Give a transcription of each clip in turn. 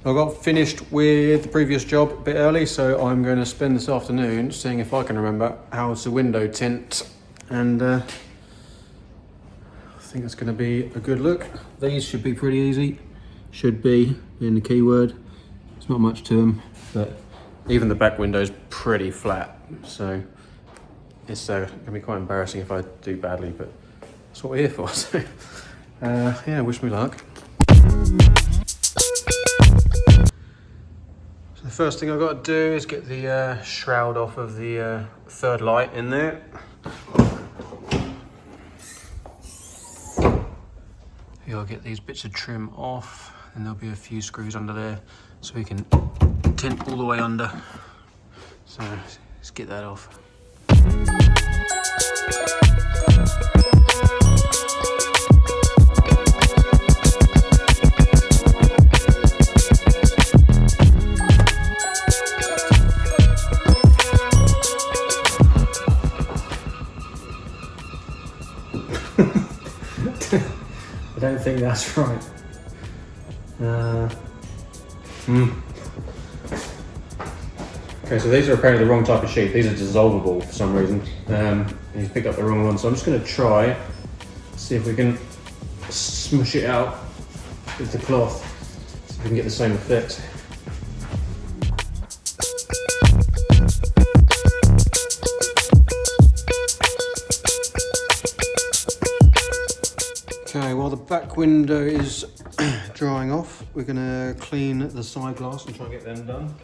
I got finished with the previous job a bit early, so I'm going to spend this afternoon seeing if I can remember how to window tint, and I think it's going to be a good look. These should be pretty easy, should be in the keyword. It's not much to them, but even the back window's pretty flat, so it's going to be quite embarrassing if I do badly, but that's what we're here for. So yeah, wish me luck. The first thing I've got to do is get the shroud off of the third light in there. Here I'll get these bits of trim off, and there'll be a few screws under there so we can tint all the way under. So let's get that off. I don't think that's right. Okay, so these are apparently the wrong type of sheet. These are dissolvable for some reason. He's picked up the wrong one, so I'm just going to try, see if we can smush it out with the cloth, see if we can get the same effect. Okay, while the back window is drying off, we're going to clean the side glass and try and get them done.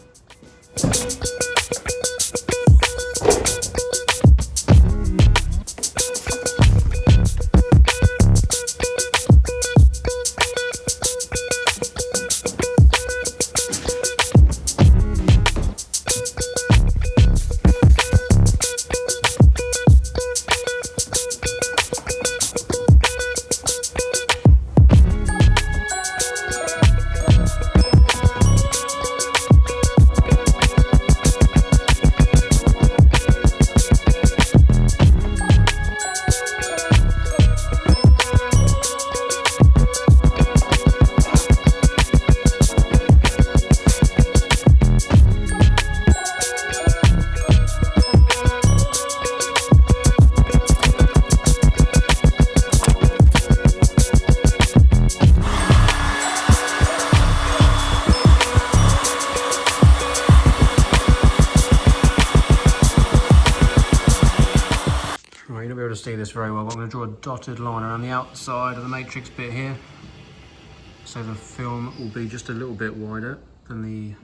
To see this very well, but I'm going to draw a dotted line around the outside of the matrix bit here, so the film will be just a little bit wider than the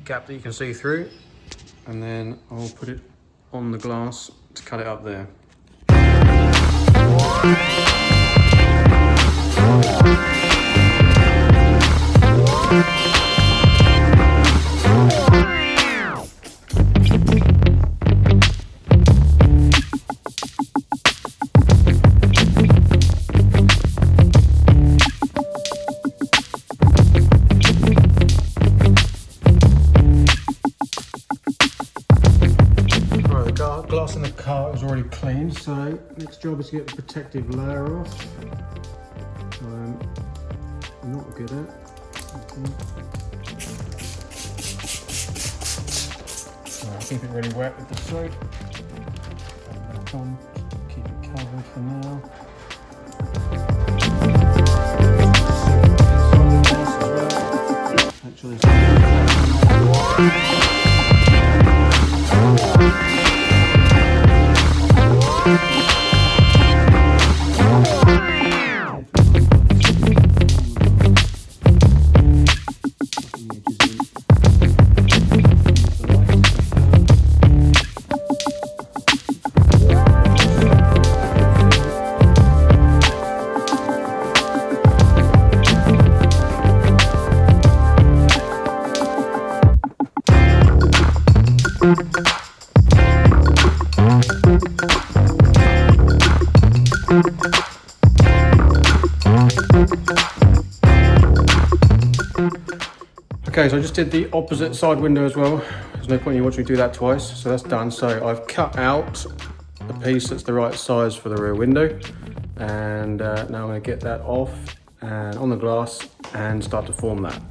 gap that you can see through, and then I'll put it on the glass to cut it up there. Glass in the car is already cleaned, so next job is to get the protective layer off. I'm not good at. So I'll keep it really wet with the soap. Put that on, keep it covered for now. Make sure Okay, so I just did the opposite side window as well. There's no point in you watching me do that twice, so that's done. So I've cut out a piece that's the right size for the rear window, and now I'm going to get that off and on the glass and start to form that.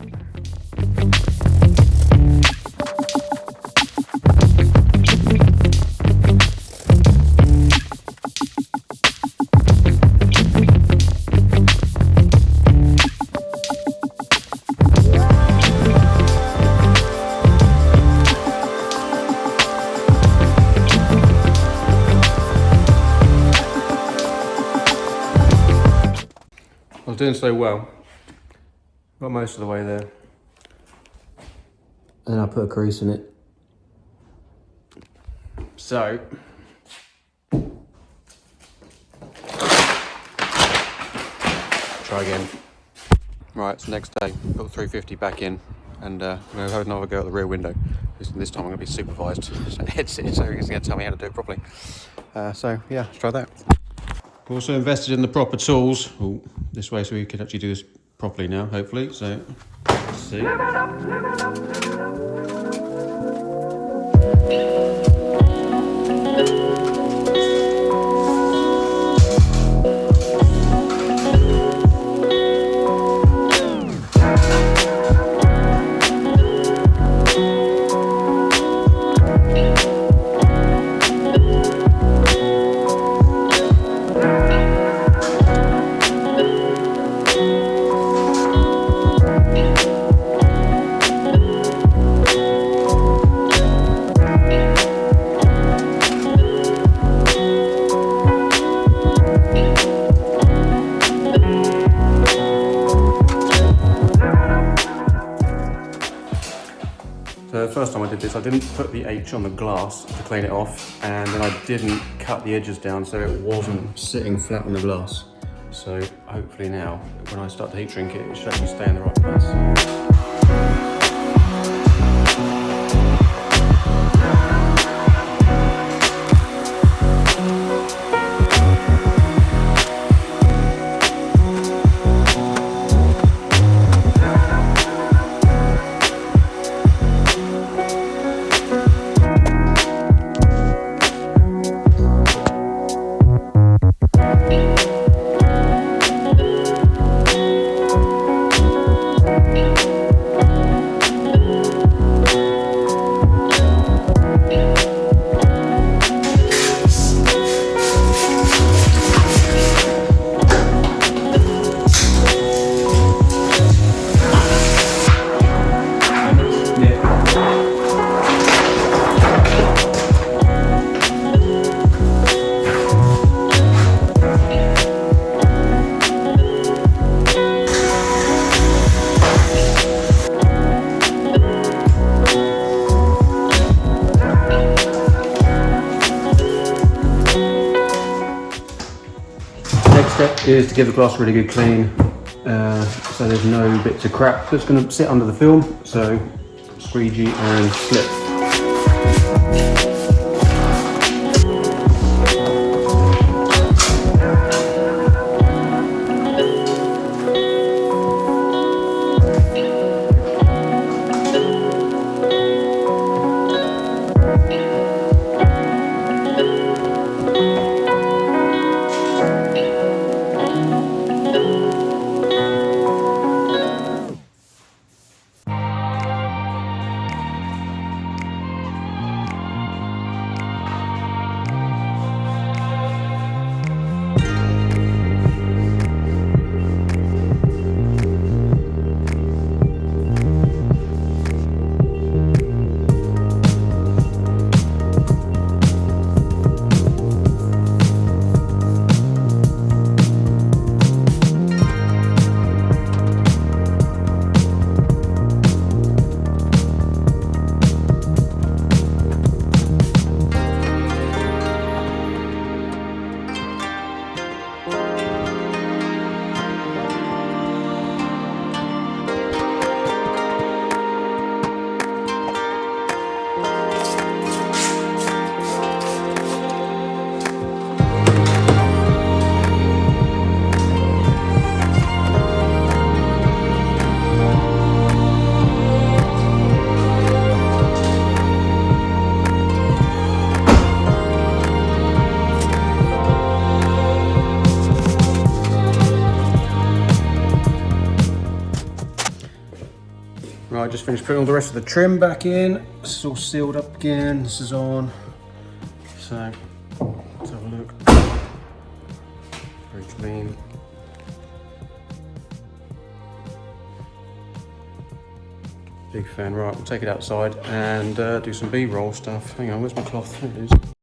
doing so well. Got most of the way there. And then I put a crease in it. So, try again. Right, it's the next day. Got the 350 back in, and I'm going to have another go at the rear window. This time I'm going to be supervised. So he's going to tell me how to do it properly. So yeah, let's try that. Also invested in the proper tools. Ooh, this way so we can actually do this properly now, hopefully. So, let's see. So the first time I did this, I didn't put the H on the glass to clean it off, and then I didn't cut the edges down so it wasn't sitting flat on the glass. So hopefully now, when I start to heat shrink it, it should actually stay in the right place. Next step is to give the glass a really good clean, so there's no bits of crap that's going to sit under the film, so squeegee and slip. Right, I just finished putting all the rest of the trim back in. This is all sealed up again. This is on. So, let's have a look. Very clean. Big fan. Right, we'll take it outside and do some B-roll stuff. Hang on, where's my cloth? There it is.